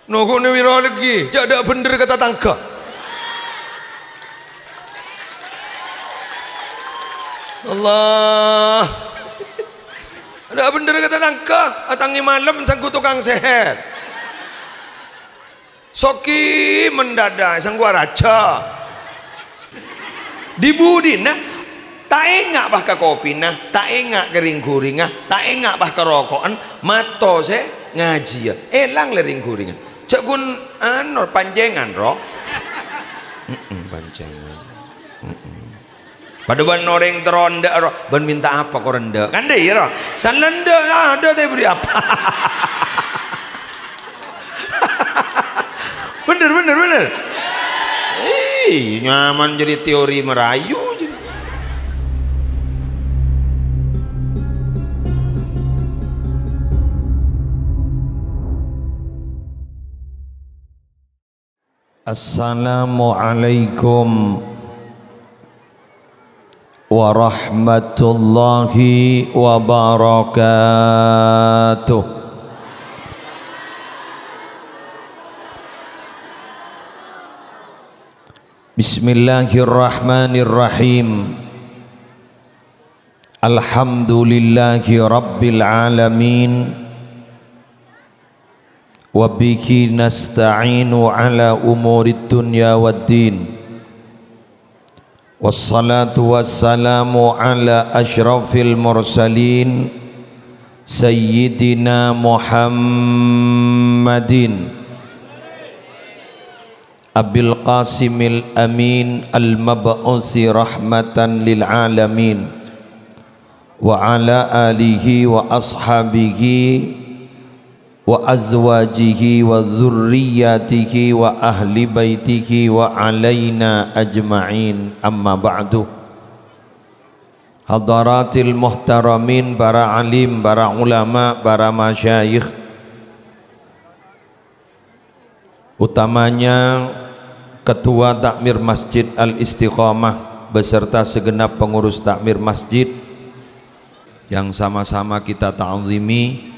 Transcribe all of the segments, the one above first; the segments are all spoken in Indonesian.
Nogone wira lagi, jadi bener kata tangga. Allah. Ada bener kata tangga, atangi malam sangku tukang sehat. Soki mendadak sang gua raja. Dibudina tak engak bah ke kopi nah, tak engak kering guringah, tak engak bah ke rokokan, mato se ngaji ya, elang lering guringan. Cak gun anor panjengan roh, panjengan. Pada ban noreng teronda roh, ban minta apa kau rendah? Kan deh roh, san lenda ada teh beri apa? bener. Nyaman jadi teori merayu. Assalamualaikum warahmatullahi wabarakatuh. Bismillahirrahmanirrahim. Alhamdulillahi rabbil alamin. Wabihi nasta'inu ala umurid dunya waddin. Wassalatu wassalamu ala ashrafil mursalin Sayyidina Muhammadin Abil Qasimil Amin Al-Mab'usi rahmatan lil alamin. Wa ala alihi wa ashabihi wa azwajihi wa dzurriyyatihi wa ahli baitihi wa alaina ajma'in, amma ba'du. Hadaratil muhtaramin, para alim, para ulama, para masyayikh, utamanya Ketua Takmir Masjid Al-Istiqomah beserta segenap pengurus takmir masjid yang sama-sama kita ta'zimi.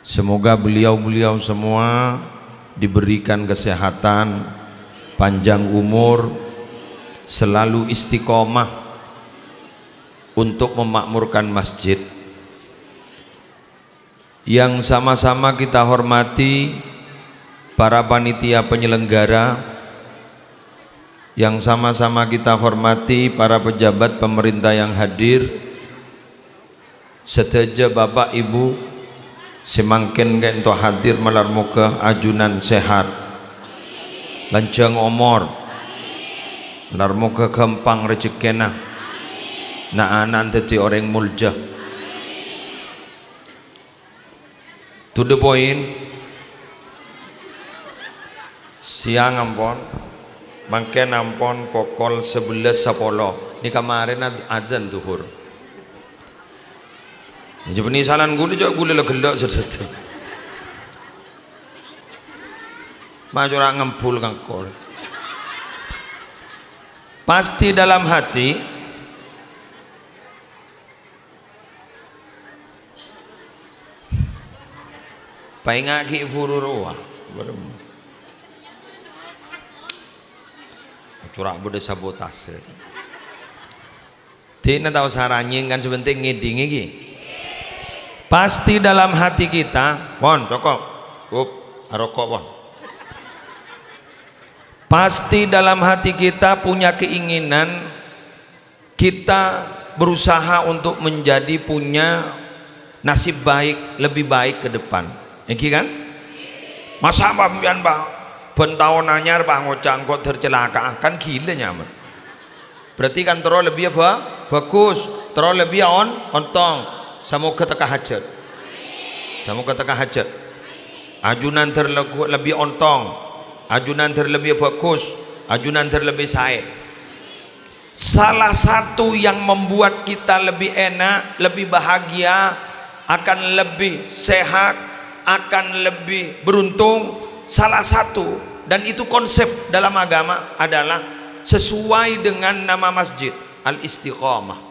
Semoga beliau-beliau semua diberikan kesehatan, panjang umur, selalu istiqomah untuk memakmurkan masjid. Yang sama-sama kita hormati para panitia penyelenggara, yang sama-sama kita hormati para pejabat pemerintah yang hadir, sedaja Bapak Ibu semangkin ke untuk hadir melar muka ajunan sehat, lanjang umur, melar muka gampang rezekina, na anan teti orang mulja. To the point, siang ampon, mangken ampon pokol 11.10. Ini kemarin adzan zuhur. Jadi salan gula juga gula lah gelak sedeta. Maju orang ngempul kangkol. Pasti dalam hati paingaki fururuwa. Curak bude sabotase. Tidak tahu saranya kan sebentar ngeding lagi. Pasti dalam hati kita, pon rokok, rokok pon. Pasti dalam hati kita punya keinginan, kita berusaha untuk menjadi punya nasib baik, lebih baik ke depan. Iki kan? Masa pambian bah, pentahun anyar bah ngocang kok tercelaka, kan gila nyaman. Berarti kan terus lebih apa? Bagus, terus lebih ontong. Semoga teka hajat, semoga teka hajat. Ajunan terlebih ontong, ajunan terlebih bagus, ajunan terlebih sae. Salah satu yang membuat kita lebih enak, lebih bahagia, akan lebih sehat, akan lebih beruntung, salah satu, dan itu konsep dalam agama adalah sesuai dengan nama masjid Al-Istiqomah.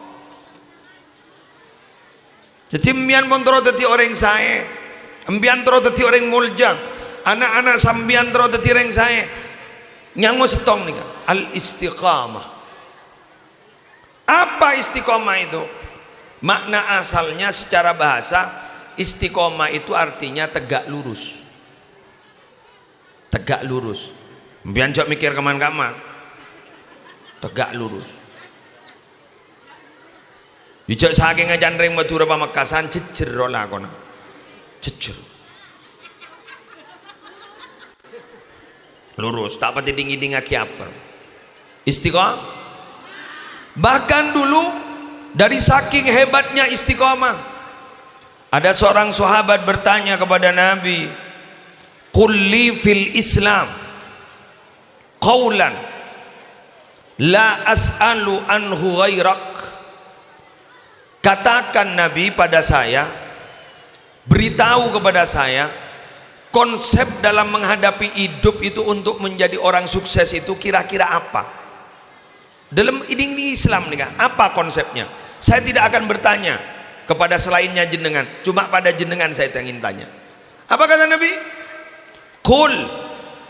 Jadi mbian pun terus dadi orang sae, mbian terus dadi orang mulja, anak-anak sambian terus tetireng saya nyango setong nih kan. Al istiqamah. Apa istiqamah itu? Makna asalnya secara bahasa istiqamah itu artinya tegak lurus. Tegak lurus. Mbiyen jok mikir keman-kaman. Tegak lurus. Ijak saking ngajandring Madura Pamekasan jejer lah kono. Jejer. Lurus, tak pati tinggi-tinggi kiaper. Istiqamah. Bahkan dulu dari saking hebatnya istiqamah, ada seorang sahabat bertanya kepada Nabi, "Qul li fil Islam qaulan la as'alu anhu ghairak." Katakan Nabi pada saya, beritahu kepada saya konsep dalam menghadapi hidup itu untuk menjadi orang sukses itu kira-kira apa? Dalam ini Islam nih kan, apa konsepnya? Saya tidak akan bertanya kepada selainnya jenengan, cuma pada jenengan saya ingin tanya. Apa kata Nabi? Qul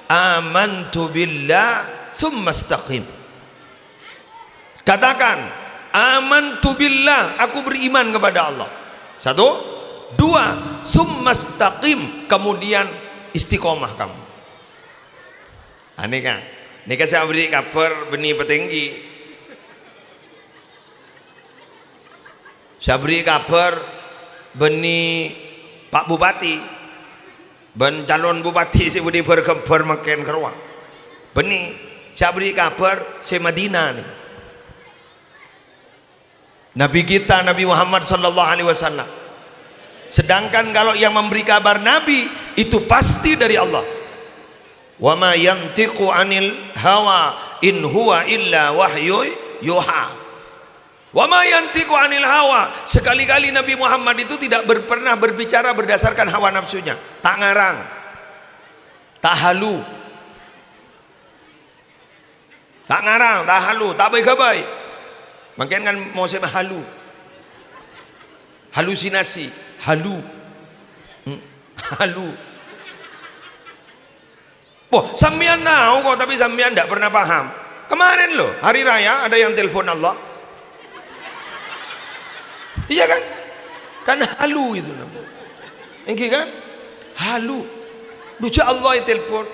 amantu billah tsumma istaqim. Katakan amantu billah, aku beriman kepada Allah. Satu, dua, tsumma istaqim, kemudian istiqomah kamu. Ini kan, ini kan saya beri kabar benih petinggi. Saya beri kabar benih Pak Bupati, ben calon Bupati si budi berkebar makin keruang. Benih, saya beri kabar si Madinah nih. Nabi kita Nabi Muhammad sallallahu alaihi wasallam. Sedangkan kalau yang memberi kabar Nabi itu pasti dari Allah. Wa ma yantiqu anil hawa in huwa illa wahyu yuha. Wa ma yantiqu anil hawa. Sekali-kali Nabi Muhammad itu tidak pernah berbicara berdasarkan hawa nafsunya. Tak ngarang, tak halu, tak ngarang, tak halu, tak baik-baik. Makanya kan mau saya halu, halusinasi, halu, halu. Oh, sampean tahu kok, tapi sampean tidak pernah paham. Kemarin loh, hari raya ada yang telepon Allah. Iya kan? Kan halu itu namanya. Ini kan? Halu. Lucu Allah yang telepon.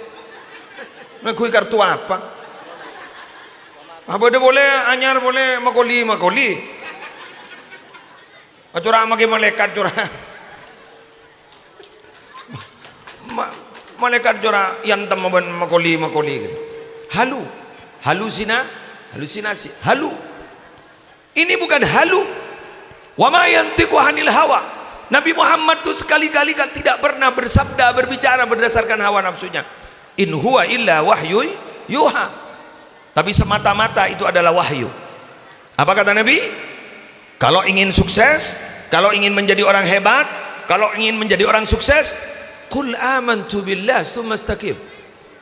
Ngakui kartu apa? Apa dia boleh anyar boleh makoli. Curah maki malaikat curah. Malaikat curah yang teman makoli. Halu, halusinasi, halu. Ini bukan halu. Wa ma yantiqu anil hawa. Nabi Muhammad itu sekali-kali kan tidak pernah bersabda berbicara berdasarkan hawa nafsunya. In huwa illa wahyu yuha. Tapi semata-mata itu adalah wahyu. Apa kata Nabi? Kalau ingin sukses, kalau ingin menjadi orang hebat, kalau ingin menjadi orang sukses, qul amantu billah tsumma istaqim.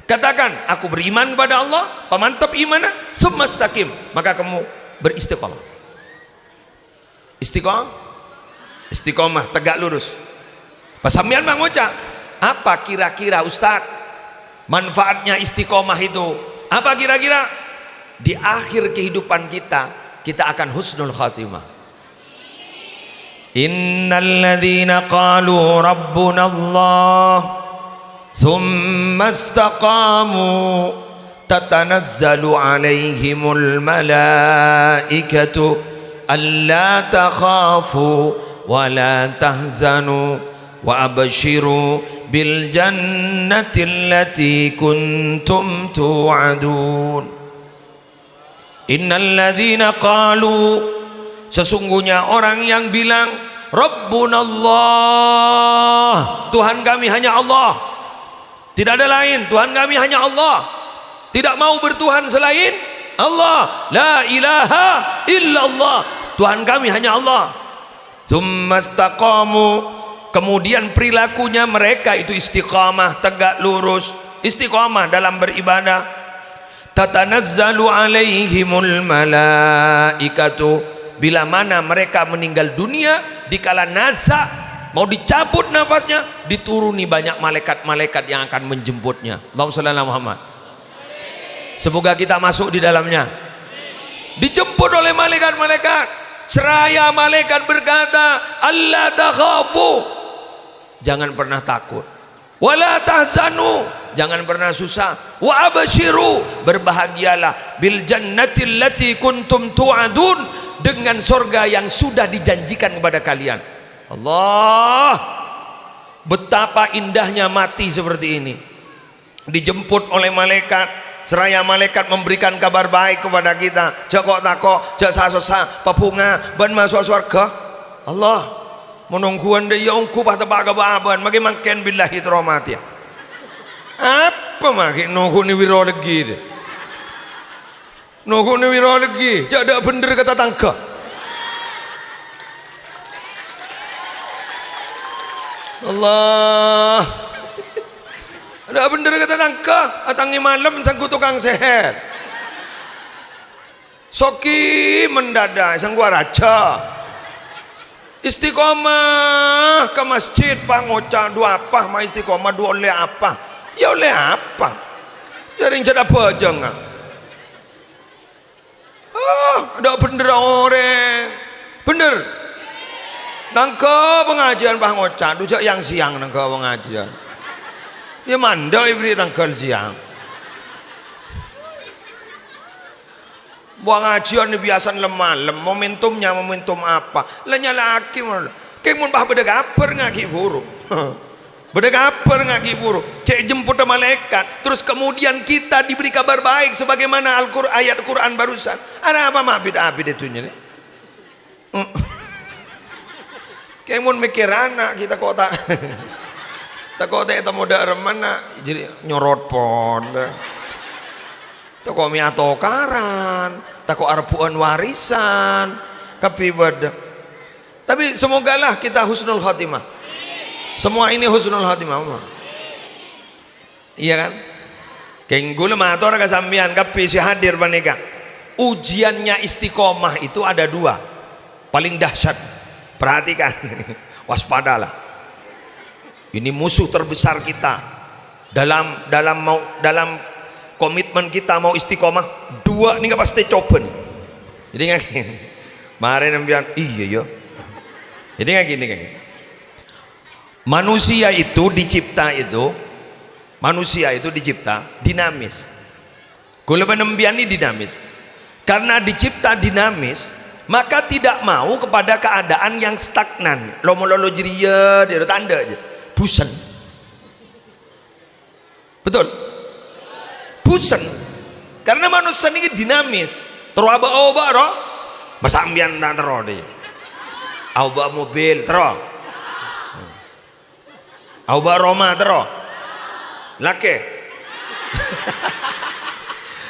Katakan, aku beriman kepada Allah, pemantap imanah, tsumma istaqim, maka kamu beristiqamah. Istiqamah, tegak lurus. Pasamian Bang Oca, apa kira-kira Ustaz manfaatnya istiqamah itu? Apa kira-kira? Di akhir kehidupan kita akan husnul khatimah. Innal ladzina qalu rabbuna Allah thumma istaqamu tatanazzalu alaihimul malaikatu alla takhafu wa la tahzanu wa abshiru bil jannati allati kuntum tu'adun. Innal ladzina qalu, sesungguhnya orang yang bilang Rabbunallah, Tuhan kami hanya Allah, tidak ada lain, Tuhan kami hanya Allah, tidak mau bertuhan selain Allah, la ilaha illallah, Tuhan kami hanya Allah. Tsumma istaqamu, kemudian perilakunya mereka itu istiqamah, tegak lurus, istiqamah dalam beribadah. Tatanazzalu alaihimul malaikatu, bila mana mereka meninggal dunia dikala nazak mau dicabut nafasnya, dituruni banyak malaikat-malaikat yang akan menjemputnya. Allahumma shalli ala Muhammad. Semoga kita masuk di dalamnya. Dijemput oleh malaikat-malaikat. Seraya malaikat berkata, Allah takhafu, jangan pernah takut. Wala tahzanu, jangan pernah susah. Wa abshiru, berbahagialah. Bil jannati allati kuntum tu'adun, dengan surga yang sudah dijanjikan kepada kalian. Allah, betapa indahnya mati seperti ini. Dijemput oleh malaikat, seraya malaikat memberikan kabar baik kepada kita. Joko tako, jak sasosa, papunga, ban masuk surga. Allah, menungguan de yongku pah tebak kebaban, magi makin billahi traumatia. Apa magi nunggu ni wiro lagi de? Nunggu ni wiro lagi, jak ada bener kata tangka. Allah, ada bener kata tangka, atangi malam sangku tukang sehat. Soki mendadak sang gua raja. Istiqomah ke masjid pangoca dua apa, ma istiqomah dua oleh apa? Ya oleh apa? Jaring jadi apa jangan? Ada bener orang, bener. Nangka pengajian pangoca, dujak yang siang nangka pengajian. Ya manda ibri tanggal siang. Buang ngajian ni biasa lemah, momentumnya momentum apa? Lanya laki mana? Kemun bah beda gaper ngaki buruk. Beda gaper ngaki buruk. Cek jemput malaikat, terus kemudian kita diberi kabar baik sebagaimana ayat Quran barusan. Ada apa mah abid itu nih? Kemun mikir anak kita kok tak. Takut tak temu dak remana jadi nyorot pon. Takut miato karan, takut arpuan warisan, kapibad. Tapi semogalah kita husnul khatimah. Semua ini husnul khatimah. Iya kan? Kenggul mator ka sampean kapi si hadir banika. Ujiannya istiqomah itu ada dua. Paling dahsyat. Perhatikan. Waspadalah. Ini musuh terbesar kita dalam komitmen kita mau istiqomah. Dua ini nggak pasti coba. Jadi nggak gini. Kemarin ambilan iya yo. Jadi nggak gini kan. Manusia itu dicipta dinamis. Kalau penembian ini dinamis. Karena dicipta dinamis, maka tidak mau kepada keadaan yang stagnan. Lolo jeria dia tanda aja. Bosan. Betul? Bosan. Karena manusia ini dinamis. Terobak-obak roh. Masa ambian tak terus dia. Obak mobil terus. Obak Roma terus. Laki.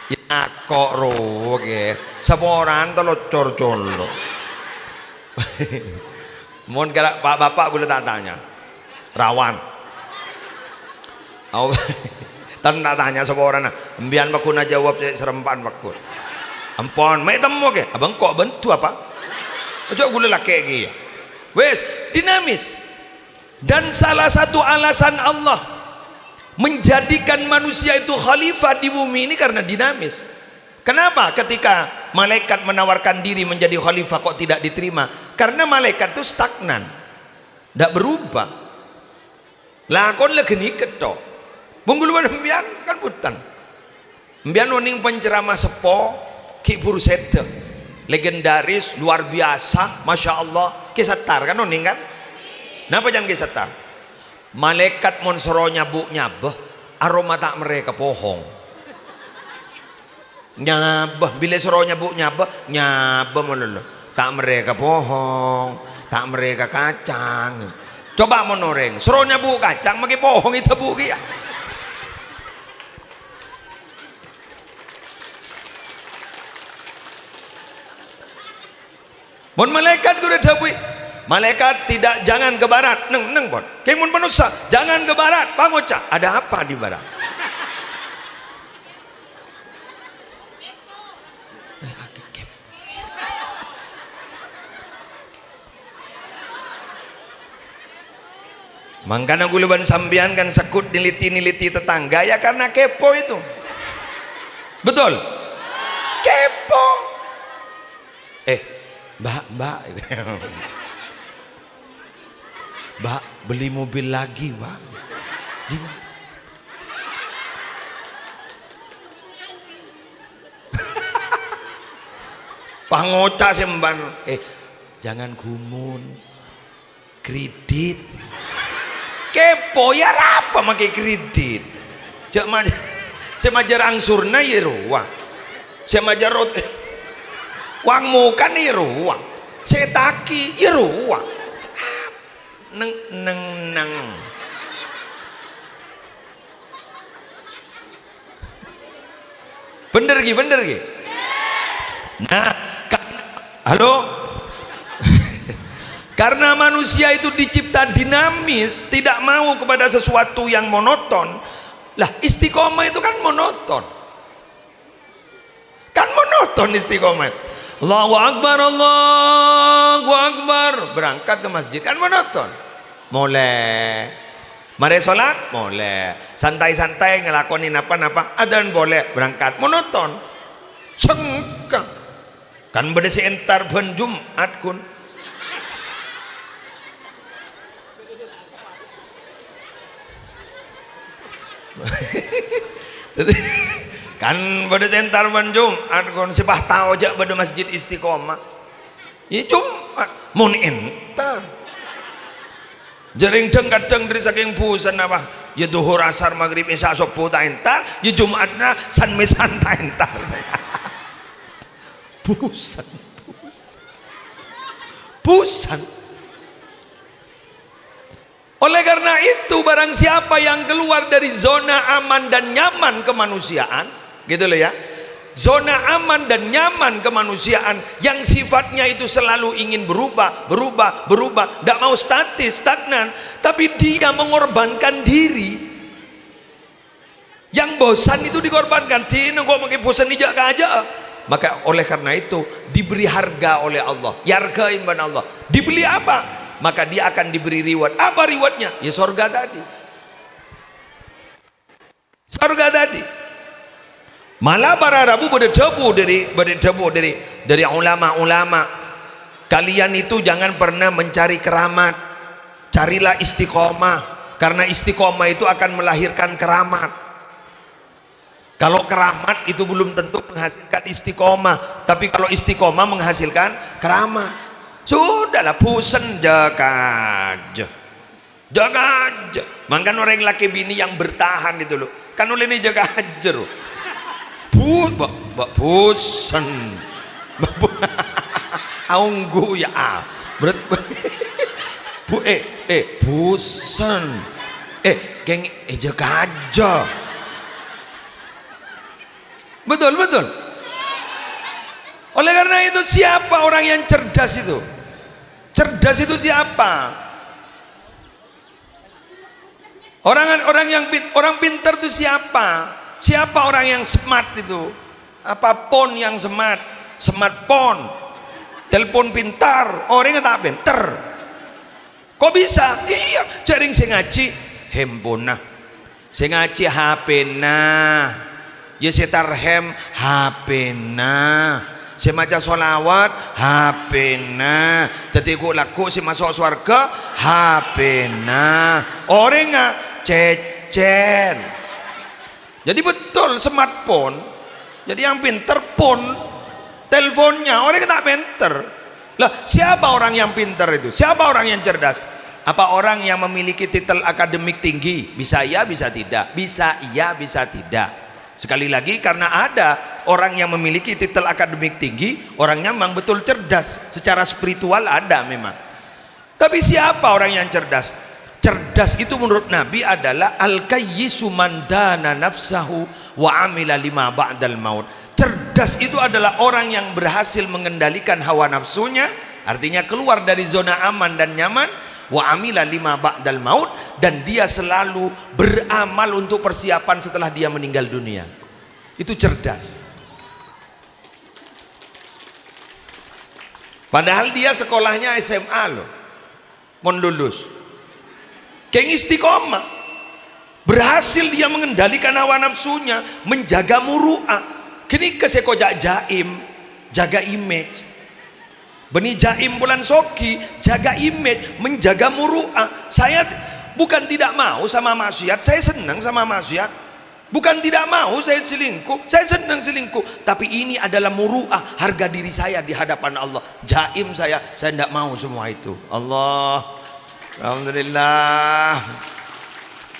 Ya kok roh ke. Seporan telur colo. Mohon kalau Pak Bapak boleh tak tanya. Rawan. Tak tanya seorang nak. Embian bakun aja jawab serempan bakun. Ampun, mai temu ke? Abang kok bentu apa? Ojo gula laki lagi. Wes, dinamis. Dan salah satu alasan Allah menjadikan manusia itu khalifah di bumi ini karena dinamis. Kenapa ketika malaikat menawarkan diri menjadi khalifah kok tidak diterima? Karena malaikat itu stagnan. Tidak berubah. Lakon lagi niket toh. Bungguluan embian kan butan. Embian noning penceramah sepo Ki Puruseta. Legendaris, luar biasa, masya Allah. Kisatar kan noning kan? Kenapa jangan kisatar? Malaikat monsoro nyabuk nyabah, aroma tak mereka pohong. Nyabah, bila soro nyabuk nyabah melulu. Tak mereka pohong, tak mereka kacang. Coba menoreng, soro nyabuk kacang, maki pohong itu buki ya. Bon malaikat kuda dabui. Malaikat tidak jangan ke barat, neng bon. Kemun manusia jangan ke barat, pangoca. Ada apa di barat? Makanya guluban sambian kan sekut niliti tetangga ya karena kepo itu. Betul? Kepo. Mbak Mbak beli mobil lagi Pak. Pangoca semban. Jangan gumun. Kredit. Kepo ya apa pakai kredit. Saya majar angsurna ya ruang. Saya majar uang muka nih ruang. Saya taki ya ruang. Neng. Bener Gi. Nah, halo. Karena manusia itu dicipta dinamis, tidak mau kepada sesuatu yang monoton. Lah istiqomah itu kan monoton. Kan monoton istiqomah. Allahu Akbar. Berangkat ke masjid kan monoton. Mulai mari sholat, boleh. Santai-santai ngelakonin apa-apa, adzan boleh. Berangkat monoton. Sengkang. Kan berdesi entar ben Jumat kun. Kan pada sentar banjum kon sepah tahu aja pada masjid istiqomah ya Jumat mun entar jaring kadang dari saking pusan apa ya duhur asar maghrib isya subuh ta entar ya Jumatna sanmesan ta entar pusan. Oleh karena itu barang siapa yang keluar dari zona aman dan nyaman kemanusiaan, gitu loh ya. Zona aman dan nyaman kemanusiaan yang sifatnya itu selalu ingin berubah, tidak mau statis, stagnan, tapi dia mengorbankan diri. Yang bosan itu dikorbankan, dino kok pakai bosan ijak aja. Maka oleh karena itu diberi harga oleh Allah, yargain ban Allah. Dibeli apa? Maka dia akan diberi reward. Apa rewardnya? Ya surga tadi. Surga tadi. Malah para Rabu berdebu dari ulama-ulama. Kalian itu jangan pernah mencari keramat. Carilah istiqomah. Karena istiqomah itu akan melahirkan keramat. Kalau keramat itu belum tentu menghasilkan istiqomah. Tapi kalau istiqomah menghasilkan keramat. Sudahlah pusen jaga aja. Makan orang laki bini yang bertahan itu loh. Kan oleh ini jaga aja loh. Pusen. Aunggu ya berat. Pusen. Geng jaga aja. Betul. Oleh karena itu siapa orang yang cerdas itu? Cerdas itu siapa? Orang pintar itu siapa? Siapa orang yang smart itu? Apa pon yang smart? Smartphone, telepon pintar, orang yang tak pintar. Kok bisa? Iya, jaring saya ngaji handphone nah, saya ngaji HP nah, ya saya tarhem HP nah. Saya maca solawat HP na, tetiku laku si masuk surga HP na, orang nggak cecer. Jadi betul smartphone. Jadi yang pinter pun teleponnya, orang nggak pinter. Lah siapa orang yang pinter itu? Siapa orang yang cerdas? Apa orang yang memiliki titel akademik tinggi? Bisa iya, bisa tidak. Bisa iya, bisa tidak. Sekali lagi karena ada orang yang memiliki titel akademik tinggi, orangnya memang betul cerdas, secara spiritual ada memang. Tapi siapa orang yang cerdas? Cerdas itu menurut Nabi adalah al-kayyisu man dana nafsahu wa amila lima ba'dal maut. Cerdas itu adalah orang yang berhasil mengendalikan hawa nafsunya, artinya keluar dari zona aman dan nyaman, wa amila lima ba'dal maut, dan dia selalu beramal untuk persiapan setelah dia meninggal dunia. Itu cerdas. Padahal dia sekolahnya SMA loh, mau lulus. Keng istiqomah. Berhasil dia mengendalikan hawa nafsunya, menjaga muru'ah. Kini kesekojak jaim, jaga image. Beni jaim bulan soki, jaga image, menjaga muru'ah. Saya bukan tidak mau sama maksiat, saya senang sama maksiat. Bukan tidak mau saya selingkuh, saya senang selingkuh. Tapi ini adalah muru'ah, harga diri saya di hadapan Allah. Jaim saya tidak mau semua itu. Allah, alhamdulillah.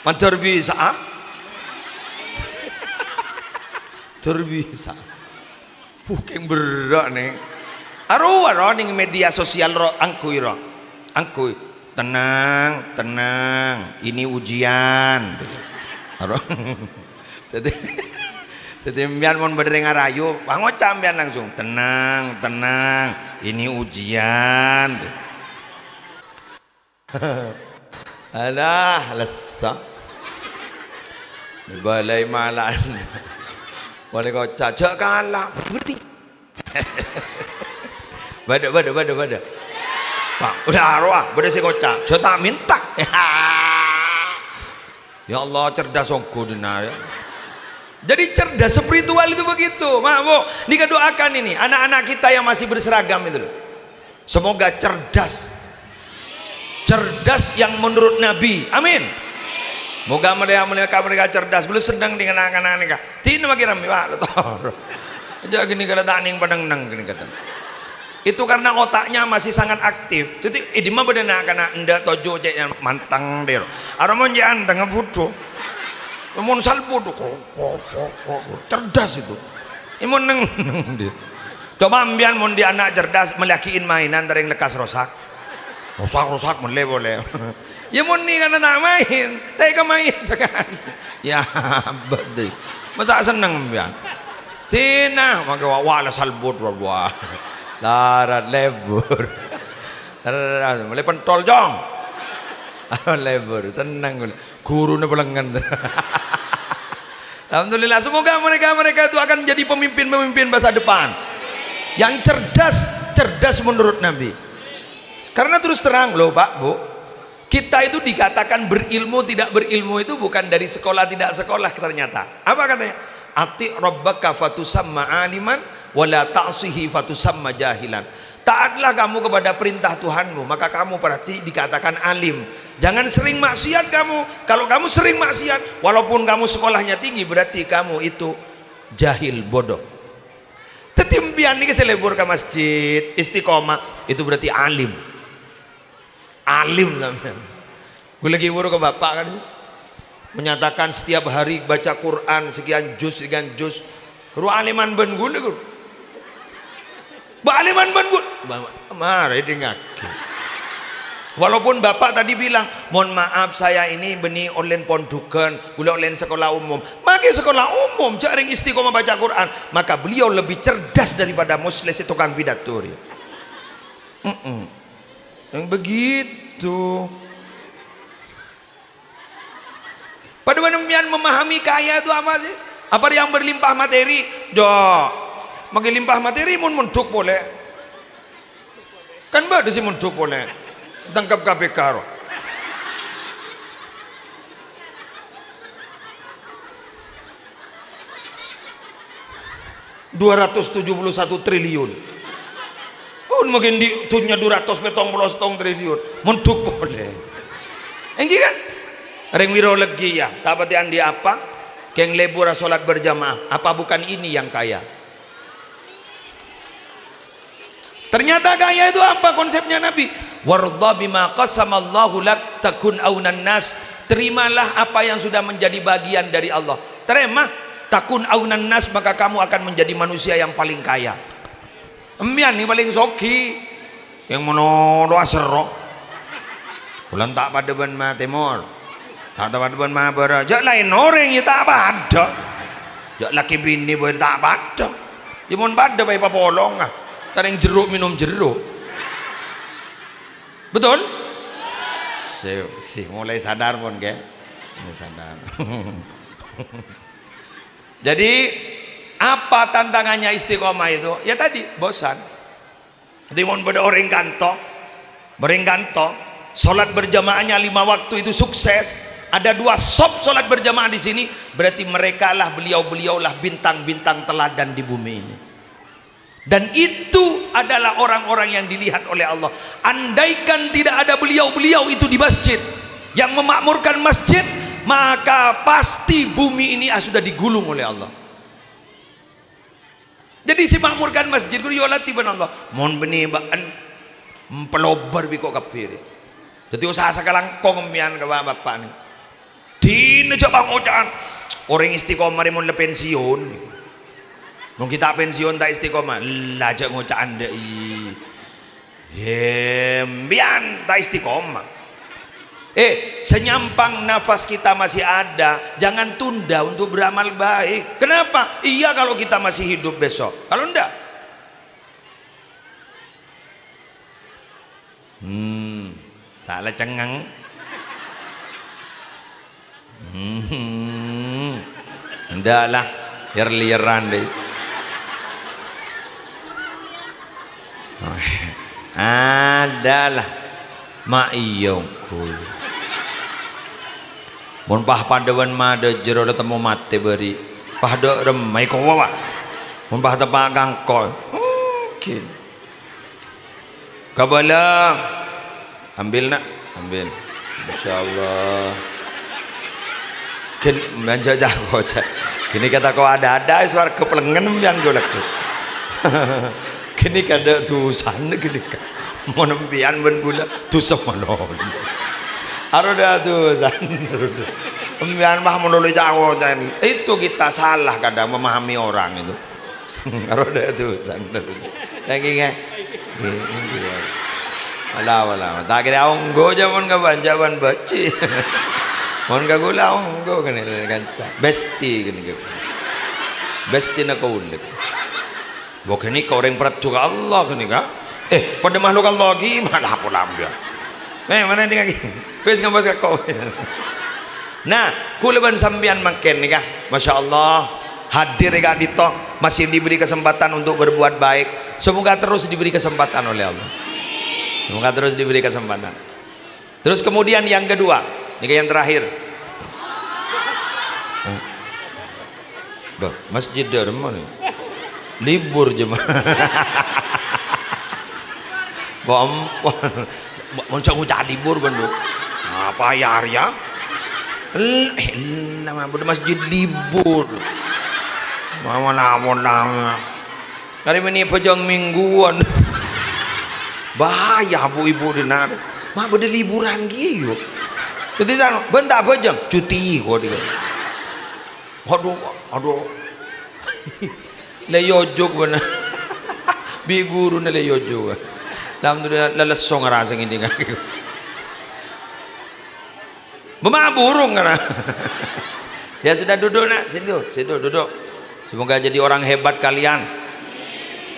Mantar bisa, terbisa. Bukan berat nih. Arwah nih media sosial angkui angkui. Tenang, tenang. Ini ujian. Jadi mbian mon berdengar rayu, pangocam mbian langsung tenang, tenang. Ini ujian. Alah, lesah. Balai malan. Boleh kau cacak kalah, berarti. Bada. Pak, udah arwah, bada si kocak. Jota minta. Ya Allah, cerdas ongko dinar ya. Jadi cerdas spiritual itu begitu. Bu, nika doakan ini anak-anak kita yang masih berseragam itu. Semoga cerdas. Cerdas yang menurut Nabi. Amin. Moga mereka cerdas. Belum sedang dengan anak-anak nikah. Tino bagi rami Pak. Jadi gini kalau taning padang nang gini kata. Itu karena otaknya masih sangat aktif. Jadi ini mah benar karena ndak tojo ceknya mantang der. Aramon jangan tengah foto. Mon salpo tuh cerdas itu. Imon neng dia. Coba ambian mon di anak cerdas melihakiin mainan dari yang lekas rosak boleh. Ya mon ni karena tak main, tega main sekali. Ya bas deh. Masa seneng ambian. Tina maka wala salbut wah. Darat lebur. Darat mulai pentol jong. Lebur seneng guru ne pelengan. Alhamdulillah, semoga mereka itu akan menjadi pemimpin masa depan yang cerdas menurut Nabi. Karena terus terang loh Pak Bu, kita itu dikatakan berilmu tidak berilmu itu bukan dari sekolah tidak sekolah ternyata. Apa katanya? Ati rabbaka fatusamma aliman wala ta'sihi fatusamma jahilan. Taatlah kamu kepada perintah Tuhanmu, maka kamu berarti dikatakan alim. Jangan sering maksiat kamu. Kalau kamu sering maksiat, walaupun kamu sekolahnya tinggi, berarti kamu itu jahil, bodoh. Tetimpian ini selebur ke masjid, istiqomah, itu berarti alim. Alim sampean. Gue lagi buru ke bapak kan, menyatakan setiap hari baca Quran sekian juz. Guru aliman ben gue guru. Aliman ben gue. Marah dengar. Walaupun bapak tadi bilang, mohon maaf saya ini benih online pondukan, gula online sekolah umum. Maka sekolah umum cari istiqomah baca Quran, maka beliau lebih cerdas daripada muslis itu tukang pidato. Yang begitu. Pada demikian memahami kaya itu apa sih? Apa yang berlimpah materi? Makin limpah materi munduk boleh. Kan ada sih munduk boleh. Tangkap KPK roh. $271 triliun. Oh, mungkin ditunya 270 triliun. Munduk boleh. Enggi kan? Reng wiro legi ya. Tapati andi apa? Keng lebur salat berjamaah. Apa bukan ini yang kaya? Ternyata kaya itu apa konsepnya Nabi? Warda bima qasamallahu lak takun aunan nas. Terimalah apa yang sudah menjadi bagian dari Allah. Terima takun aunan nas, maka kamu akan menjadi manusia yang paling kaya. Embian nih paling soki yang mono asero. Bulan tak pada ban ma temor. Tak pada ban ma bara. Jak lain orang ya tak pada. Jak laki bini boleh tak pada. Ya mon pada bae papolong ah. Tareng jeruk minum jeruk. Betul? Si mulai sadar pun ke? Mulai sadar. Jadi apa tantangannya istiqomah itu? Ya tadi bosan. Jadi mau pada orang kanto, sholat berjamaahnya 5 waktu itu sukses, ada 2 sop sholat berjamaah di sini, berarti mereka lah, beliau-beliau lah bintang-bintang teladan di bumi ini. Dan itu adalah orang-orang yang dilihat oleh Allah. Andaikan tidak ada beliau-beliau itu di masjid yang memakmurkan masjid, maka pasti bumi ini sudah digulung oleh Allah. Jadi si makmurkan masjid guru yolati ban Allah mohon beni baan pelobar biko kapir. Jadi usaha sakalang kongemian ke bapak ni dina coba ngocaan orang istiqomah mon le pensiun mau kita pensiun tak istiqomah lah cak ngocaan dei bian tak istiqomah. Senyampang nafas kita masih ada, jangan tunda untuk beramal baik. Kenapa? Iya kalau kita masih hidup besok. Kalau enggak, taklah cengang. Enggak lah, liar-liaran deh. Adalah mak iyongku. Mon pah padawan mada jero temu mate beri pahda remai ko wawa mon pah tepak gangkol mungkin kabala ambil nak ambil insyaallah ken manja jago kini kata kau ada suara kepelengan mbian golek kini kada tusan gini mon mbian ben gula tu semono aroda tusan mbian mah menoleh jago dan itu kita salah kadang memahami orang itu aroda tusan lagi kan wala tak kira onggo jaman ka banjaban baci mon ka gula onggo kan besti kan besti na kaulik bokeni ka orang perat juga Allah kan ka pada makhluk Allah gimana pula dia mana dia lagi wis ngambas ka kau. Nah kuleban sambian makin nih kah Masya Allah hadir kah dito masih diberi kesempatan untuk berbuat baik, semoga terus diberi kesempatan oleh Allah, semoga terus diberi kesempatan. Terus kemudian yang kedua ini yang terakhir masjid mana libur jemaah muncak libur bandu apa ya nama masjid libur mana kali ini pejang mingguan bahaya bu ibu denar mah beda liburan gitu jadi sana bentar pejang cuti kok dia aduh leyojok benar bi guru na leyojok alhamdulillah lalesong ngerasa ini kaki mama burung kan ya sudah duduk nak situ duduk semoga jadi orang hebat kalian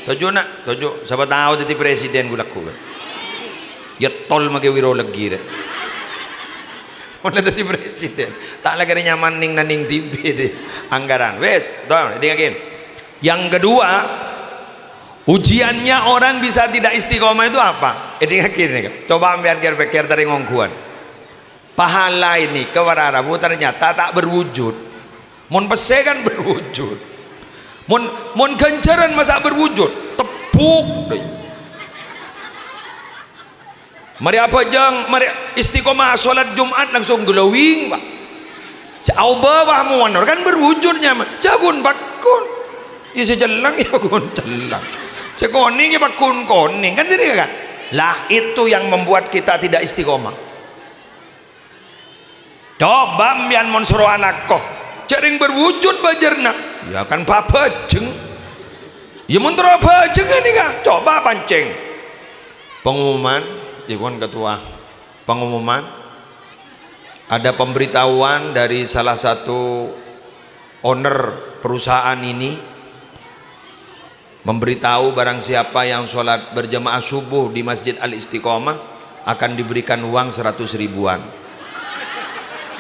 tujuh nak tujuh siapa tahu jadi presiden gue lakukan ya tol make wiro lagi deh mulai jadi presiden tak lagi nyaman ning TV deh anggaran wes tuh dengakin yang kedua ujiannya orang bisa tidak istiqomah itu apa? Dengakin nih coba ambil pikir dari ngongkuan pahala ini kewararamu ternyata tak berwujud. Mun pese kan berwujud, mun ganjaran masa berwujud tepuk deh. Mari apa jang mari istiqomah sholat Jumat langsung glowing pak au bawah muanor kan berwujudnya jagun bakun isi jelang ya kun jelang sekoning ya bakun koning kan sini kan lah itu yang membuat kita tidak istiqomah. Coba mbian mon suruh anak kok jaring berwujud bajarna ya kan papa jeng ya mun apa jeng ini kan coba pancing pengumuman Iwan ketua pengumuman ada pemberitahuan dari salah satu owner perusahaan ini memberitahu barang siapa yang sholat berjamaah subuh di Masjid Al-Istiqomah akan diberikan uang 100 ribuan.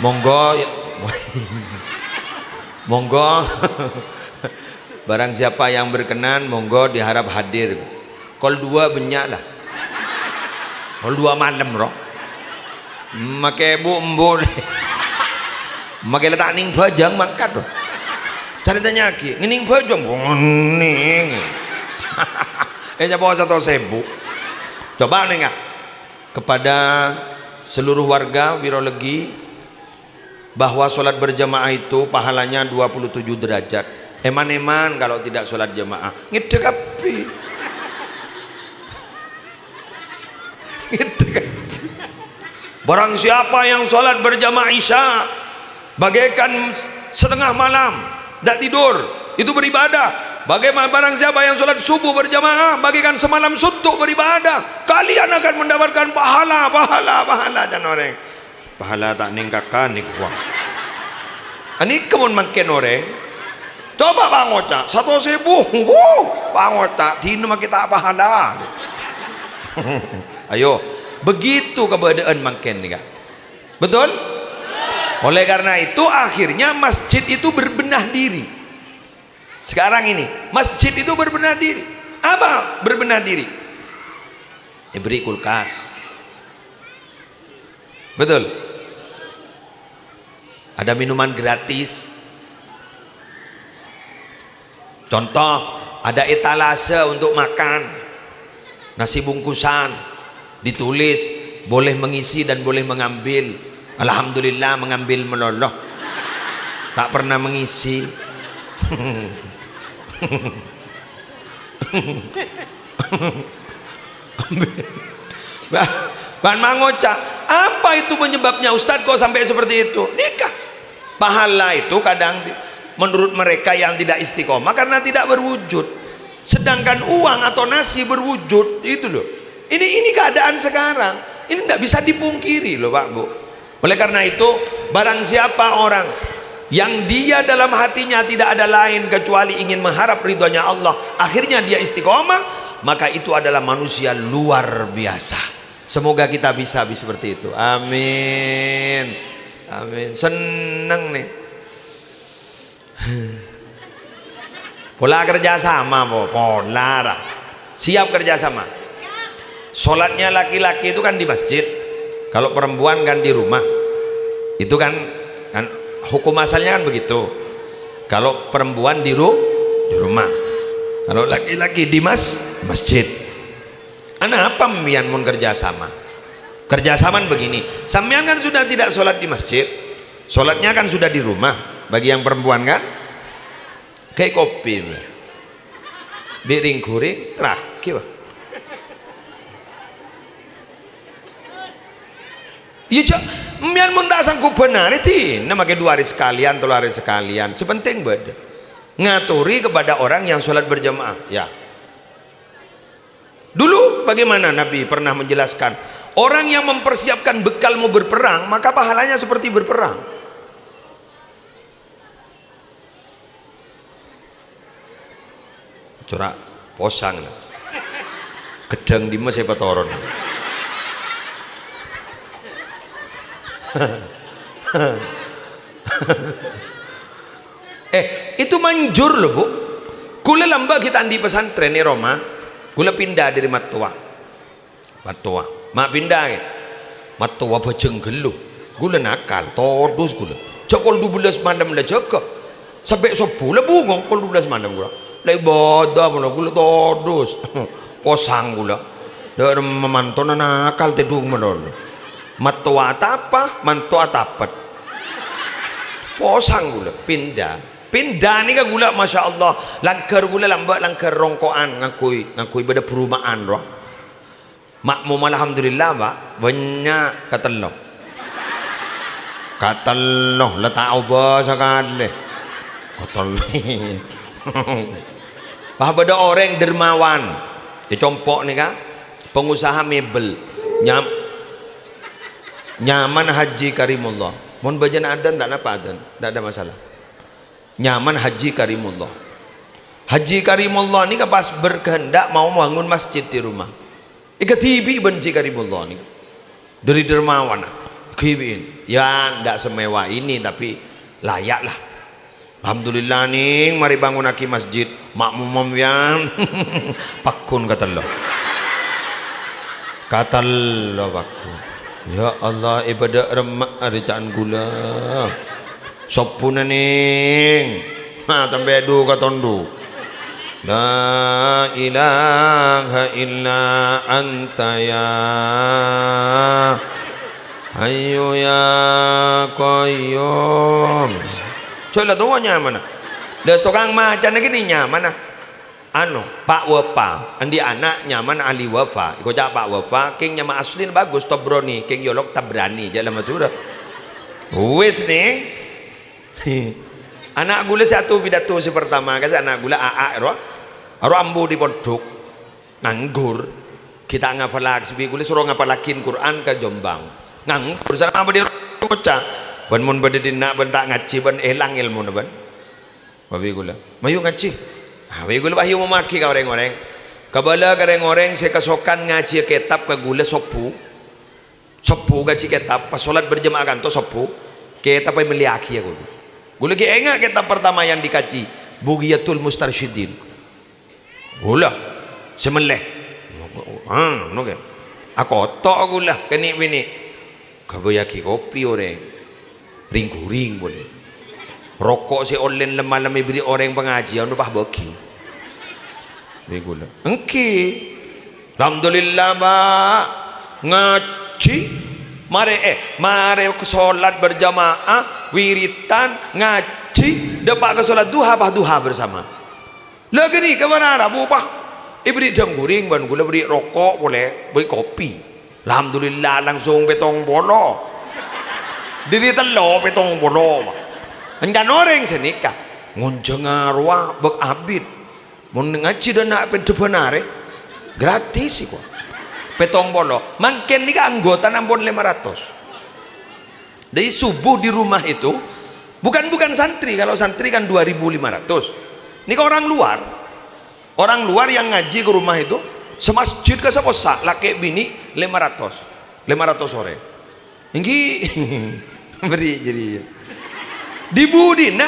Monggo monggo barang siapa yang berkenan monggo diharap hadir. Kol 2 banyak lah, kol 2 malam roh Make bumbu make letak ning bajang mangkat cari tanya lagi ngining bajang ning nyapa 1.000 coba nih nggak kepada seluruh warga Wirolegi bahwa sholat berjamaah itu pahalanya 27 derajat. Eman-eman kalau tidak sholat jamaah ngedek api ngedek api. Barang siapa yang sholat berjamaah isya bagaikan setengah malam tidak tidur itu beribadah. Bagaimana barang siapa yang sholat subuh berjamaah bagaikan semalam suntuk beribadah, kalian akan mendapatkan pahala jangan orang pahala tak ningkakan nih kuah ini kemun makin orang coba Bang Oca 1.000 Bang Oca dino kita pahala ayo begitu keberadaan makin nih kak betul. Oleh karena itu akhirnya masjid itu berbenah diri. Sekarang ini masjid itu berbenah diri. Apa berbenah diri? Diberi kulkas. Betul. Ada minuman gratis. Contoh, ada etalase untuk makan. Nasi bungkusan. Ditulis boleh mengisi dan boleh mengambil. Alhamdulillah mengambil meloloh. Tak pernah mengisi. Ban Mangoca, apa itu penyebabnya Ustadz kok sampai seperti itu? Nikah. Pahala itu kadang menurut mereka yang tidak istiqomah karena tidak berwujud. Sedangkan uang atau nasi berwujud itu loh. Ini keadaan sekarang. Ini tidak bisa dipungkiri loh Pak Bu. Oleh karena itu barang siapa orang yang dia dalam hatinya tidak ada lain kecuali ingin mengharap ridhonya Allah, akhirnya dia istiqomah, maka itu adalah manusia luar biasa. Semoga kita bisa seperti itu. Amin. Amin. Seneng nih. Pola kerjasama, pola. Siap kerjasama. Sholatnya laki-laki itu kan di masjid, kalau perempuan kan di rumah. Itu kan hukum asalnya kan begitu. Kalau perempuan di rumah, kalau laki-laki di masjid. Apa mian mun kerjasama? Kerjasaman begini. Sampean kan sudah tidak sholat di masjid, sholatnya kan sudah di rumah. Bagi yang perempuan kan, kayak kopi, biring kuring, terakhir. Iya cak, mian mun tak sanggup benar itu, nama ke 2 hari sekalian, 3 hari sekalian. Sepenting beda. Ngaturi kepada orang yang sholat berjamaah. Ya. Dulu bagaimana Nabi pernah menjelaskan, orang yang mempersiapkan bekal mau berperang, maka pahalanya seperti berperang. Corak posang, gedang di mes petoron. Itu manjur loh Bu. Kula lamba kita di pesantren di Roma, kula pindah dari Matua. Mak pindah ya. Matua bajeng gelu. Kula nakal, todus kula. Cokol 12 mandam lah jaga. Sampai sebulan bungong kol 12 mandam kula. Lai bodoh kula todus. Posang kula. Dari memantau nakal tedung menon. Matua apa? Mantua tapat. Posang gula pindah nih kan gula masya Allah langkar gula lambat langkar rongkoan ngakui pada perumahan roh makmum alhamdulillah Pak banyak kateloh letak ubah sekali kateloh pada orang dermawan dicompok nih kan pengusaha mebel nyaman haji karimullah. Mohon bajan adan tak apa adan, tak ada masalah. Nyaman haji karimullah. Haji karimullah ini pas berkehendak mau bangun masjid di rumah. Iketibi benci karimullah ini. Dari dermawan. Kibin. Ya tidak semewah ini tapi layak lah. Alhamdulillah nih mari bangun lagi masjid makmum yang pakun kata Allah pakun. Ya Allah, ibadah remak ada caan gula. Sopuna ning. Ha sampai du ka tondu. La ilaha illa anta ya hayyu ya qayyum. Coba tu nyaman. Dah tukang macan lagi ni nyaman ah. Pak Wafa, andi anak nyaman Ali Wafa. Iko jak Pak Wafa, king nyama aslin bagus Tobroni, king yolok Tabrani jalan matura. Wes nih. Anak gula satu pidato si pertama kasi anak gula AA ro ambu di pondok nganggur kita ngafalak sebi gula suruh ngafalakin Quran ke Jombang nganggur sama apa dia bocah ban mun bade dina ban tak ngaji ban elang ilmu ban babi gula mayu ngaji babi gula bayu memaki ka orang-orang kabala ka orang-orang saya kesokan ngaji kitab ke gula sopu ngaji kitab pas salat berjamaah kan to sopu kitab ay meliaki aku gula ki enggak kitab pertama yang dikaji Bugiyatul Mustarsyidin gula semeleh noke aku tok gula keni bini kabayaki kopi orang ring-ring boleh rokok si online lemah lemah beri orang pengajian udah bagi gula engki alhamdulillah ba ngaji mare ke solat berjamaah wiritan ngaji dapat ke solat duha bersama lagi ni kemana Rabu pak ibri jangguring ban gula beri rokok boleh beri kopi alhamdulillah langsung petong bolo diri telo petong bolo enggak noreng senika ngunjung arwah bek abid mun ngaji dan nak pendepanare gratis sih kok petong bolo mangken nika anggota nampun 500 dari subuh di rumah itu bukan santri kalau santri kan 2.500 ini orang luar yang ngaji ke rumah itu semasjid ke seposa laki bini 500 sore ini beri jadi di budina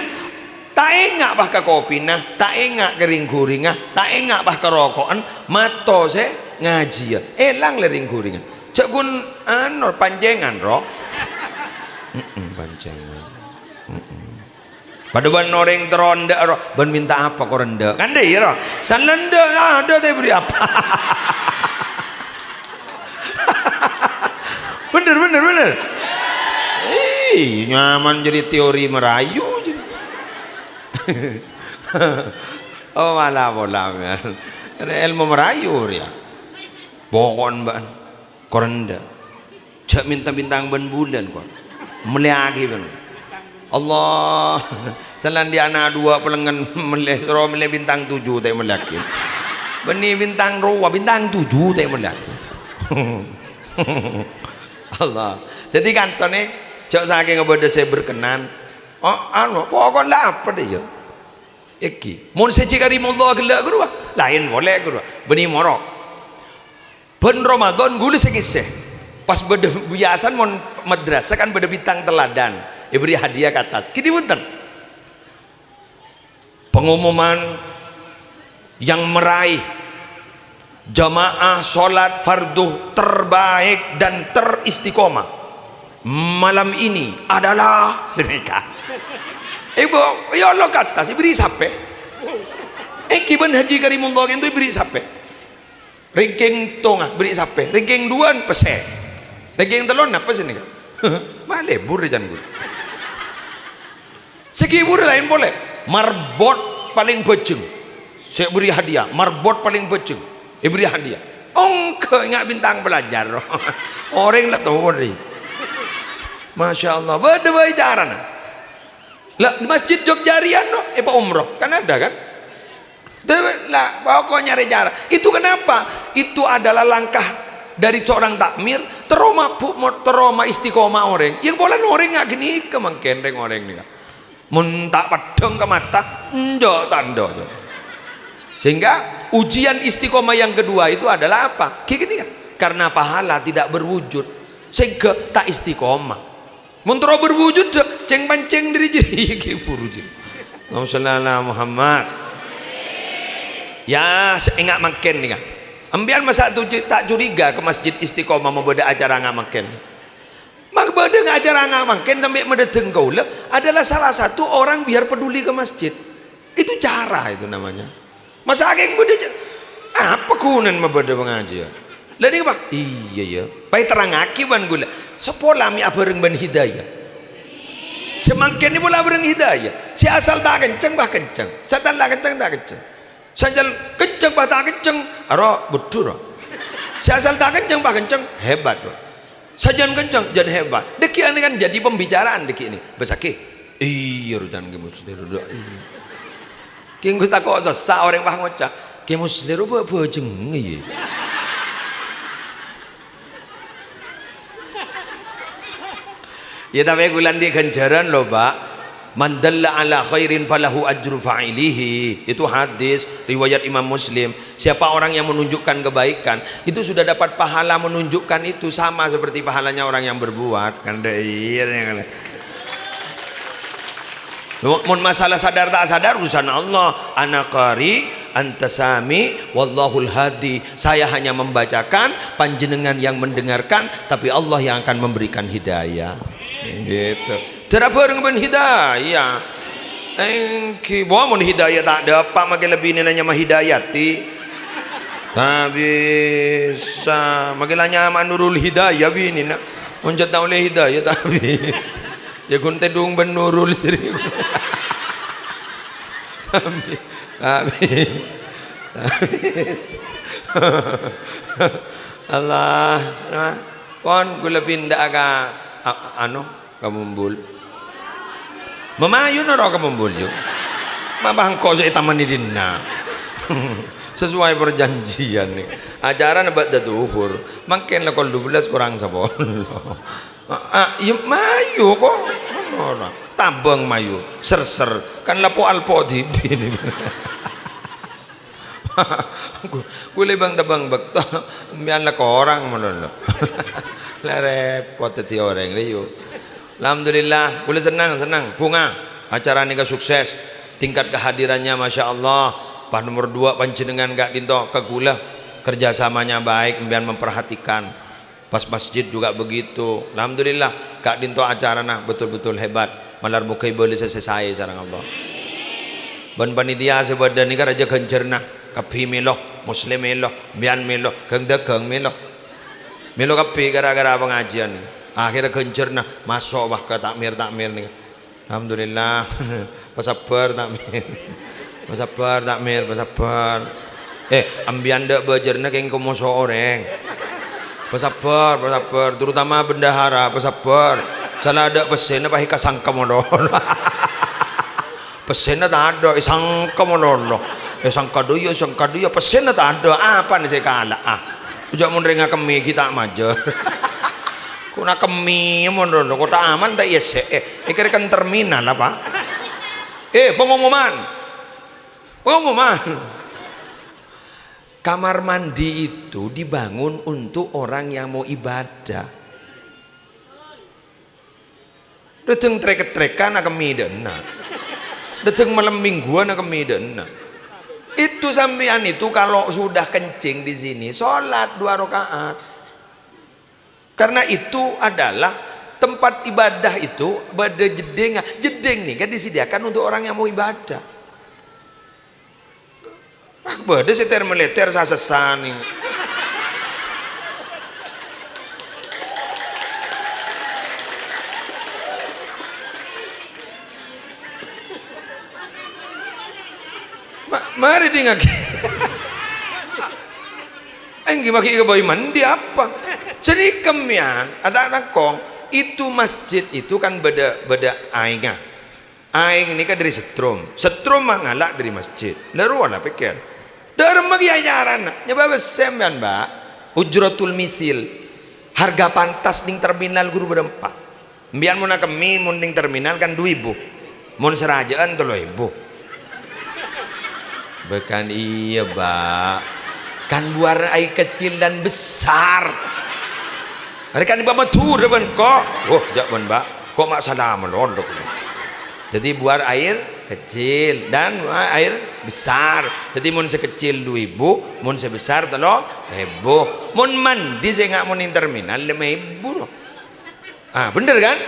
tak enggak bah ke kopi nah tak enggak kering guringan tak enggak bah ke rokokan mato se ngaji ya elang lering guringan cek kun panjengan roh panjengan pada ban orang teronda roh ban minta apa kau rendah kan deh roh san lenda ada teh beri apa bener nyaman jadi teori merayu jadi oh malah bolang ada ilmu merayu ya pokon ban kau rendah cak minta bintang ban bulan kau meliaki ban Allah salan di anak dua pelengan meleh bintang 7 teh meliakin beni bintang 2 bintang 7 teh meliakin Allah jadi kantone cok saking ngebeda saya berkenan pokok lah apa deh ya iki mun seci karimullah gelak guru lain boleh guru beni morok ben Ramadan gula sekiseh pas beda biasan mon madrasah kan beda bintang teladan beri hadiah ke atas kini punten pengumuman yang meraih jamaah sholat fardu terbaik dan teristiqomah malam ini adalah senika ibu ya Allah kata si beri sampai kiban haji karimullah itu beri sampai ranking tengah beri sampai ranking 2 persen ranking telon apa sih nih boleh buru jangan gue segi buru lain boleh marbot paling bejeng saya beri hadiah marbot paling bejeng beri hadiah ongke ingat bintang belajar orang lah tahu deh Masya Allah berdua cara lah masjid Jogjarian no apa umroh kan ada kan lah pokoknya cara itu kenapa itu adalah langkah dari seorang takmir teroma istiqomah orang yang boleh orang nggak gini kemangken orang nih muntak padang ke mata njo tanda sehingga ujian istiqomah yang kedua itu adalah apa kayak gini kan karena pahala tidak berwujud sehingga tak istiqomah muntro berwujud ceng panceng diri jadi burujud Allahumma Muhammad ya enggak makin nih ambian masa tu tak curiga ke masjid istiqomah mau beda acara nggak makin Mak beda ngajar anak makin sampai medeteng kau lah adalah salah satu orang biar peduli ke masjid. Itu cara itu namanya. Masa ageng beda apa kunan beda mengajar. Lalu apa? Iya ya. Pai terang akiban gula. Sepola mi abareng ban hidayah. Semakin ni pula abareng hidayah. Si asal tak kenceng bah kenceng. Satan tak kenceng tak kenceng. Sanjal kenceng bah tak kenceng. Aro betul. Si asal tak kenceng bah kenceng hebat. Sajan kenceng jadi hebat. Deki ini kan jadi pembicaraan deki ini. Besaki. Iya rujan ke muslir. King gus takok sesa orang bah ngocak. Ke muslir apa bojeng iya. Ya tapi gulan di ganjaran loh Pak. Man dalla ala khairin falahu ajru fa'ilihi. Itu hadis riwayat Imam Muslim. Siapa orang yang menunjukkan kebaikan itu sudah dapat pahala menunjukkan itu, sama seperti pahalanya orang yang berbuat. Kan iya. Mun masalah sadar tak sadar urusan Allah. Ana qari anta sami wallahul hadi. Saya hanya membacakan, panjenengan yang mendengarkan, tapi Allah yang akan memberikan hidayah. Gitu. Tidak bareng ben hidayah. Engki bawa mun hidayah tak ada apa makin lebih nilainya mah hidayati. Tak bisa. Makin lanya manurul hidayah bini nak. Munjat tak oleh hidayah tak bisa. Ya kun tedung ben nurul diri. Allah. Pon gula pindah ka anu kamumbul. Memayu naro kamumbul yo. Mabangko sa itaman ni dinna. Sesuai perjanjian nih. Acara nebat datuhur. Makin lah kalau 12 kurang 10. Ya mayu kok. Tabang mayu, ser kan lapo alpo di. Kule bang tabang bakto, mian lah orang mana. Lah repot ti orang liu. Alhamdulillah, boleh senang bunga acara ini sukses, tingkat kehadirannya masya Allah. Pak nomor 2 panjenengan gak dinto ke gula, kerjasamanya baik, kemudian memperhatikan. Pas masjid juga begitu. Alhamdulillah, gak dinto acara nah betul-betul hebat. Malar mukai boleh selesai sarang Allah. Ban panitia sebadan ini kan raja kencerna, kapi melo, muslim melo, bian melo, keng dagang melo. Melo kapi gara-gara pengajian. Akhirnya kencerna masuk bah ke takmir nih. Alhamdulillah. Pasabar takmir. Pasabar takmir, pasabar. Ambian dak bajarna keng komoso orang. Pasabar, terutama bendahara, pasabar. Salah ada pesenna pahi kasangka modal. Pesenna tak ada, sangka modal. Sangka doyo, pesenna tak ada. Apa nih saya kalah? Ujak munrenga kemi kita majer. Kuna kemi modal, kota aman tak yes. Ikir kan terminal apa? Pengumuman. Kamar mandi itu dibangun untuk orang yang mau ibadah. Dateng trek-trekan nak midena. Dateng malam mingguan nak midena. Itu sampean itu kalau sudah kencing di sini sholat 2 rakaat. Karena itu adalah tempat ibadah itu pada jedeng. Jedeng nih kan disediakan untuk orang yang mau ibadah. Bada seter meleter sasesani. Mari dengar. Enggi maki ke boy mandi apa? Jadi kemian ada kong itu masjid itu kan beda aingnya. Aing ini kan dari setrum mangalak dari masjid. Lalu apa pikir? Dari magi ajaran, nyoba besemban mbak. Ujratul misil, harga pantas ding terminal guru berempat. Biar mau nak kemi munding terminal kan 2.000, mau serajaan 3.000. Bukan iya mbak, kan buar air kecil dan besar. Mereka di bawah tur depan kok. Oh jangan mbak, kok mak salah melondok. Jadi buar air kecil dan air besar. Jadi mun sekecil 2.000, mun sebesar 3.000. Mun mandi saya nggak mau terminal 5.000 loh. Ah, bener kan?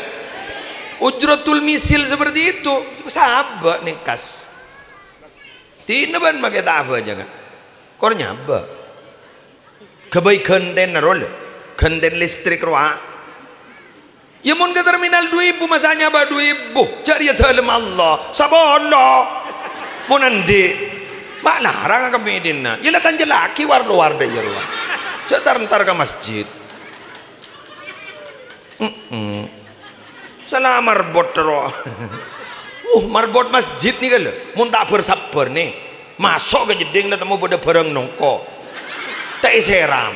Ujratul misil seperti itu. Sahabat nih kas. Tina ban pakai tak apa aja kan? Kor nyaba. Kebaik genten rol, genten listrik roa. Ya mun ke terminal 2000 masanya ba 2000. Cari ya dalam Allah. Sabollo. Mun andi. Mak larang ke Medina. Ya latan jelaki war luar deh ya ruang. Ntar ke masjid. Salah marbot roa. Marbot masjid nih kan. Mun tak bersabar nih. Masuk ke jeding dah temu pada barang nongko. Tak seram.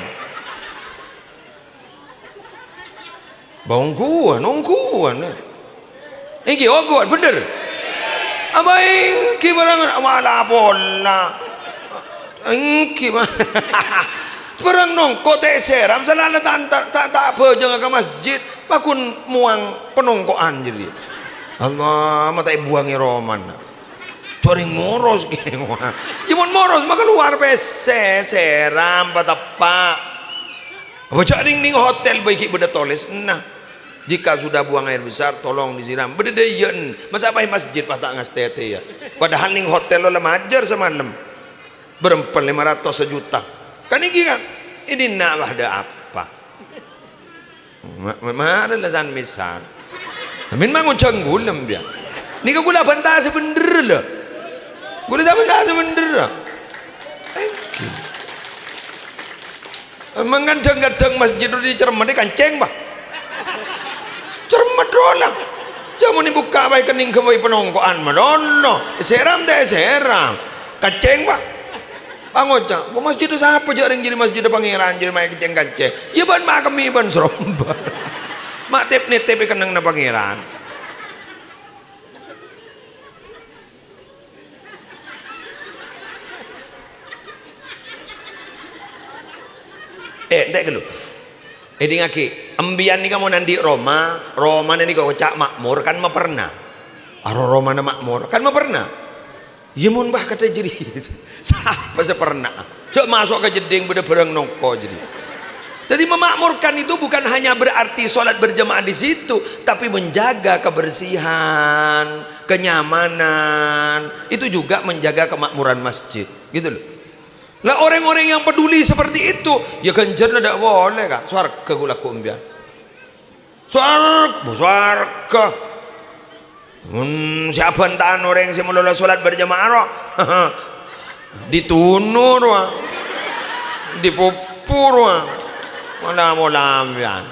Nungguan. Iki ogot bener. Abai ki barang wala pola. Iki mah. Barang nongko tak seram salala tak apa jangan ke masjid pakun muang penongkoan jadi. Allah mata buangi roman. Coring moros geng. Imun moros maka luar pese seram patapa. Baca ning hotel baiki beda toles. Nah, jika sudah buang air besar tolong disiram. Beda deyen. Masa apa masjid patah ngas tete ya. Padahal ning hotel lo lemajar semalam. Berempat 500 sejuta. Kan iki kan. Ini nak ada apa? Mana lasan misal. Min mangun canggulem dia. Ni ka gula bantah sebener lah. Gula bantah sebener lah. Mengadang-gadang masjid di cermat di kanceng bah. Cermat rolang. Jamu ni buka baik kening kembali penongkoan madono. Seram deh seram. Kanceng bah. Pangoca, masjid itu siapa jaring jadi masjid pangeran jadi main kenceng-kenceng. Ya ban mak kami ban seromba. Mak tep kenang na pangeran. Dek dulu. Ini ngaki, ambian ni kamu nanti Roma nanti kau cak makmur kan ma pernah. Roma na makmur kan ma pernah. Ya mun bah kata jadi siapa sepernah. Cok masuk ke jeding beda berang nongko jadi. Jadi memakmurkan itu bukan hanya berarti sholat berjamaah di situ, tapi menjaga kebersihan, kenyamanan. Itu juga menjaga kemakmuran masjid, gitu loh. Lah orang-orang yang peduli seperti itu, ya kencer tidak boleh kak. Swarga gula kumbian. Swarga. Siapa entaan orang yang melolo sholat berjamaah roh. Ditunur wah. Dipupur wah. Mana mau lambian.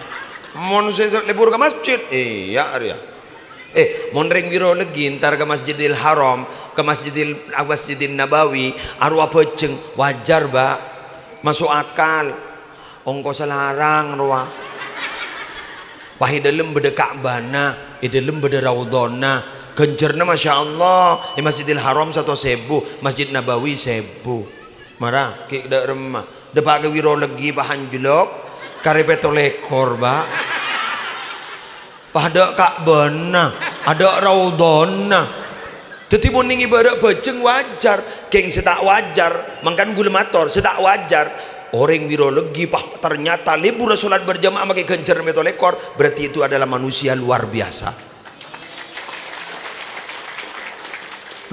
Mon sesek libur ke masjid. Iya ria. Mon ring biro lagi ntar ke Masjidil Haram, ke Masjidil Nabawi, arwah peceng wajar ba. Masuk akal. Ongko selarang roh. Wahai dalam beda Ka'bana, dalam beda Raudhana, gencerna Masya Allah, di Masjidil Haram 1.000, Masjid Nabawi 1.000. Marah, kik dak remah. Depak ke wiro legi pahan julok, karepeto lekor ba. Pada Ka'bana, ada Raudhana. Tetapi ning ibarat bejeng wajar, geng setak wajar, mangkan gula mator setak wajar. Orang wirologi ternyata libur sholat berjamaah pakai gencer meto lekor, berarti itu adalah manusia luar biasa.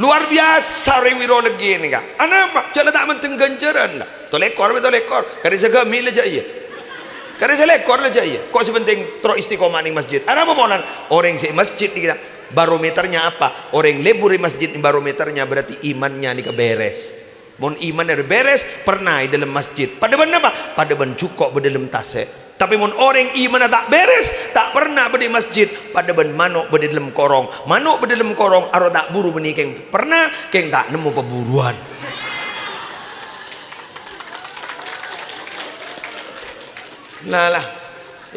Luar biasa orang wirologi ini kak. Apa? Jangan tak menteng genceran lah. To lekor meto lekor. Kari segami aja iya. Kari selekor aja iya. Kok sepenting tro istiqomah ning masjid. Apa monan? Orang si masjid ni kita. Barometernya apa? Orang libur di masjid ini barometernya berarti imannya ni keberes. Mon iman dari beres pernah di dalam masjid. Pada ban apa? Pada ban cukup di dalam tase. Tapi mon orang iman tak beres, tak pernah di masjid. Pada ban manuk di dalam korong. Manuk di dalam korong aro tak buru beni keng pernah keng tak nemu peburuan. Lah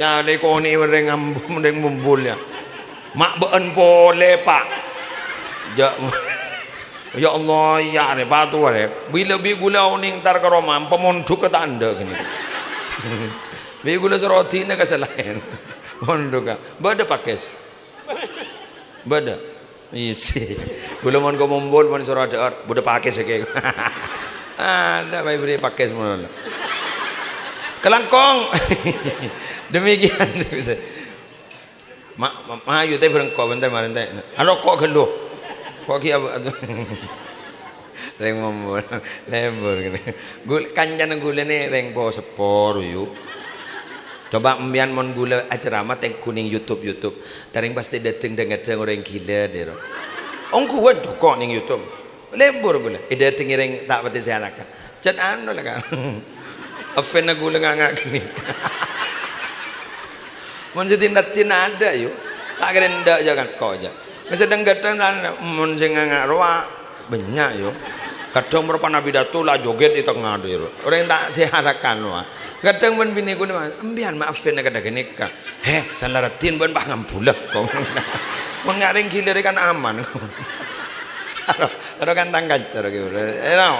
ya lekoni mereng ambum mereng bumbul ya. Mak beun pole pak. Ya Allah ya re batu re bila bi gula oning tar ka Roma pemonduk ka tanda gini bi gula seroti na kasalain mondok ka bada pakes bada isi gula mon ko mombol mon sorot bada pakes ke ada bae beri pakes mon kelangkong demikian Mayu teh berengkau bentar marin teh. Alo kok geluh. Kok ki apa? Reng mombol, lembur gini. Kancan gulane reng po sepor yuk. Coba mbian mon gula ceramah teng kuning YouTube. Taring pasti dateng dengan orang gila dero. Ongku wan joko ning YouTube. Lembur gula. Dateng reng tak pati sialakan. Cat anu lah kan. Afen gula ngangak gini. Mun setindatin ada yuk. Tak kira ndak jangan kau aja. Sedang kadang mun sing ngangak roa banyak yuk. Kadang berapa nabi datu lah joget di tengah dulu. Orang tak seharakan wah. Kadang pun bini ku ni ambian maafin kadang gini ka. Sanlaratin pun bahkan bulak kau. Mengaring gila kan aman. Aro kan tangga cara gitu. Aro.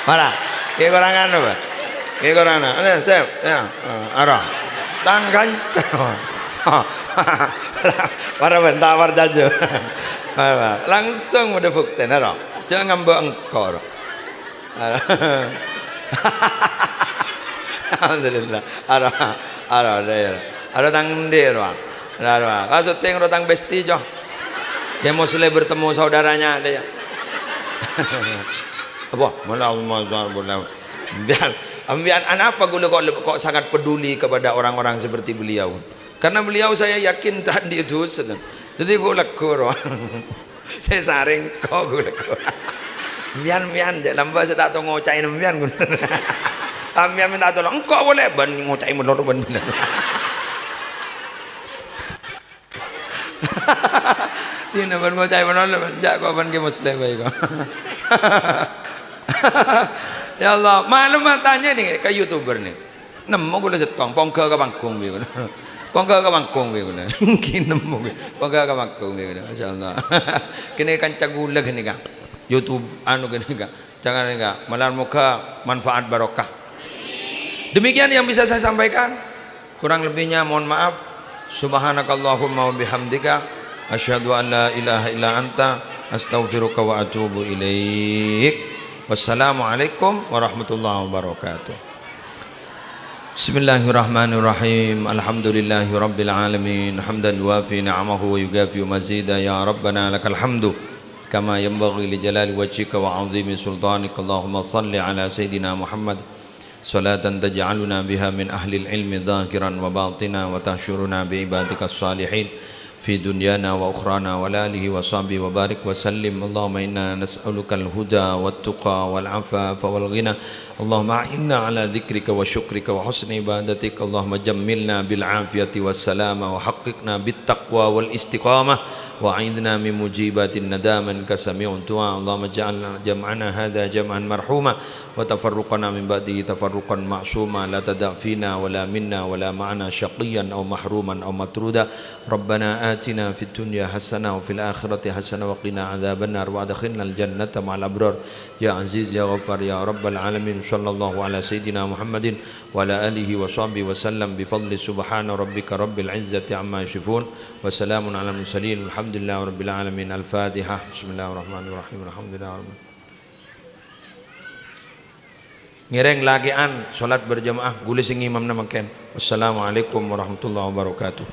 Mana? Kayak orang anu ba? Kayak orang anu. Ada saya. Ya. Aro. Tangga cara. Para bentawar jaju. Langsung udah bukti naro. Jangan ngambek engkau. Alhamdulillah. Ada tang dero. Kasut teng rotang besti jo. Dia mau selesai bertemu saudaranya dia. Apa? Ambian anak apa gula kok sangat peduli kepada orang-orang seperti beliau. Karena beliau saya yakin tadi itu sedang. Jadi gue lekur, saya saring kok gue lekur. Mian, lambat saya tak tahu ngocain mian gue. Mian minta tolong, engkau boleh ban ngocain melor ban. Tidak ban ngocain melor, jak kau ban ke muslim baik kau. Ya Allah, maklum tanya nih ke YouTuber nih. Nemu gue lihat kong, pongke ke bangkung gitu. Pongga ka mangkong be guna. Kinem mo. Pongga ka mangkong be guna. Masyaallah. Kini kan cagulag ni ka. YouTube anu gini ka. Jangan ka malar muka manfaat barokah. Demikian yang bisa saya sampaikan. Kurang lebihnya mohon maaf. Subhanakallahumma wa bihamdika asyhadu an la ilaha illa anta astaghfiruka wa atubu ilaik. Wassalamualaikum warahmatullahi wabarakatuh. Bismillahirrahmanirrahim. Alhamdulillahi rabbil alamin. Hamdan wafi ni'amahu wa yugafi mazida. Ya Rabbana lakal hamdu kama yanbaghi li jalali wajhika wa 'azimi sultanika. Allahumma salli ala sayidina Muhammad salatan taj'aluna biha min ahli al-ilmi dhakiran wa batina wa tahsyuruna bi ibadika as-salihin fi dunyana wa ukhrana wa alihi wa sahbihi wa barik wa sallim. Allahumma inna nas'aluka al-huda wat tuqa wal afafa wal ghina. Allahumma a'inna ala dzikrika wa syukrika wa husni ibadatik. Allahumma jammilna bil afiyati was salama wa haqqiqna bit taqwa wal istiqamah wa a'idna min mujibatin nadaman kasami'un du'a. Allahumma ja'alna jam'ana hadha jam'an marhuma wa tafarruqana min ba'dihi tafarruqan ma'suma la tada' fina wa la minna wa la ma'ana syaqiyan aw mahruman aw matruda. Rabbana atina fid dunya hasanah wa fil akhirati hasanah wa qina adzaban nar wa adkhilna al jannata ma'al abrar ya aziz ya ghaffar ya rabbal alamin. Sallallahu ala sayyidina Muhammadin wa ala alihi wa sahbihi wa sallam bi fadli subhana rabbika rabbil izzati amma yasifun wa salamun ala mursalin alhamdulillahi rabbil alamin. Al-Fatihah. Bismillahirrahmanirrahim. Alhamdulillah. Ngireng lagian salat berjamaah gulis imam namaken. Wassalamualaikum warahmatullahi wabarakatuh.